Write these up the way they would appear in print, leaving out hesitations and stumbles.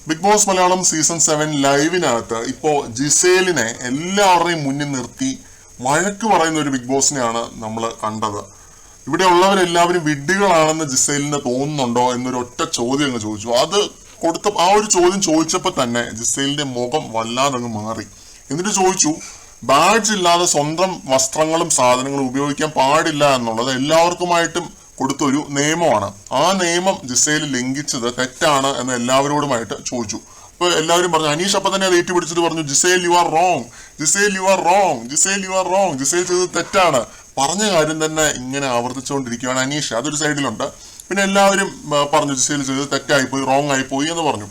Big boss Malayalam season 7 ലൈവിനകത്ത് ഇപ്പോ ജിസേലിനെ എല്ലാവരുടെയും മുന്നിൽ നിർത്തി വഴക്ക് പറയുന്ന ഒരു ബിഗ് ബോസിനെയാണ് നമ്മൾ കണ്ടത്. ഇവിടെ ഉള്ളവരെല്ലാവരും വിഡ്ഢികളാണെന്ന് ജിസേലിന് തോന്നുന്നുണ്ടോ എന്നൊരു ഒറ്റ ചോദ്യം അങ്ങ് ചോദിച്ചു. അത് കൊടുത്ത ആ ഒരു ചോദ്യം ചോദിച്ചപ്പോൾ തന്നെ ജിസേലിന്റെ മുഖം വല്ലാതെ അങ്ങ് മാറി. എന്നിട്ട് ചോദിച്ചു, ബാഡ്ജ് ഇല്ലാതെ സ്വന്തം വസ്ത്രങ്ങളും സാധനങ്ങളും ഉപയോഗിക്കാൻ പാടില്ല എന്നുള്ളത് എല്ലാവർക്കുമായിട്ടും കൊടുത്തൊരു നിയമമാണ്. ആ നിയമം ജിസേൽ ലംഘിച്ചത് തെറ്റാണ് എന്ന് എല്ലാവരോടുമായിട്ട് ചോദിച്ചു. അപ്പൊ എല്ലാവരും പറഞ്ഞു, അനീഷ് അപ്പൊ തന്നെ അത് ഏറ്റുപിടിച്ചിട്ട് പറഞ്ഞു, Gizele you are wrong, Gizele you are wrong, Gizele you are wrong, Gizele ചെയ്തത് തെറ്റാണ്. പറഞ്ഞ കാര്യം തന്നെ ഇങ്ങനെ ആവർത്തിച്ചുകൊണ്ടിരിക്കുകയാണ് അനീഷ്. അതൊരു സൈഡിലുണ്ട്. പിന്നെ എല്ലാവരും പറഞ്ഞു ജിസേൽ ചെയ്തത് തെറ്റായിപ്പോയി, റോങ് ആയിപ്പോയി എന്ന് പറഞ്ഞു.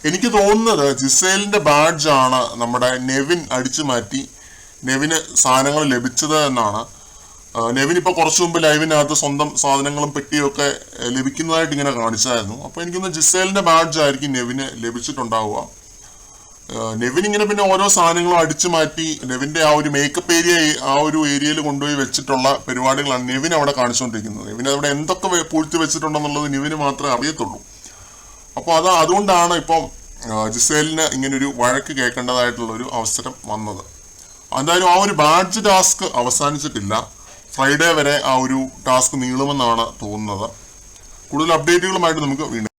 എനിക്ക് തോന്നുന്നത് ജിസേലിന്റെ ബാഡ്ജാണ് നമ്മുടെ നെവിൻ അടിച്ചു മാറ്റി നെവിന് സാധനങ്ങൾ ലഭിച്ചത് എന്നാണ്. നെവിൻ ഇപ്പൊ കുറച്ചു മുമ്പ് ലൈവിനകത്ത് സ്വന്തം സാധനങ്ങളും പെട്ടിയും ഒക്കെ ലഭിക്കുന്നതായിട്ട് ഇങ്ങനെ കാണിച്ചായിരുന്നു. അപ്പൊ എനിക്കൊന്ന് ജിസേലിന്റെ ബാഡ്ജ് ആയിരിക്കും നെവിന് ലഭിച്ചിട്ടുണ്ടാവുക. നെവിൻ ഇങ്ങനെ പിന്നെ ഓരോ സാധനങ്ങളും അടിച്ചു മാറ്റി നെവിന്റെ ആ ഒരു മേക്കപ്പ് ഏരിയ ആ ഒരു ഏരിയയിൽ കൊണ്ടുപോയി വെച്ചിട്ടുള്ള പരിപാടികളാണ് നെവിൻ അവിടെ കാണിച്ചുകൊണ്ടിരിക്കുന്നത്. നെവിൻ അവിടെ എന്തൊക്കെ പൂഴ്ത്തി വെച്ചിട്ടുണ്ടെന്നുള്ളത് നെവിന് മാത്രമേ അറിയത്തുള്ളൂ. അപ്പോൾ അതുകൊണ്ടാണ് ഇപ്പം ജിസേലിന് ഇങ്ങനൊരു വഴക്ക് കേൾക്കേണ്ടതായിട്ടുള്ള ഒരു അവസരം വന്നത്. എന്തായാലും ആ ഒരു ബാഡ്ജ് ടാസ്ക് അവസാനിച്ചിട്ടില്ല. ഫ്രൈഡേ വരെ ആ ഒരു ടാസ്ക് നീളുമെന്നാണ് തോന്നുന്നത്. കൂടുതൽ അപ്ഡേറ്റുകളുമായിട്ട് നമുക്ക് വീണ്ടും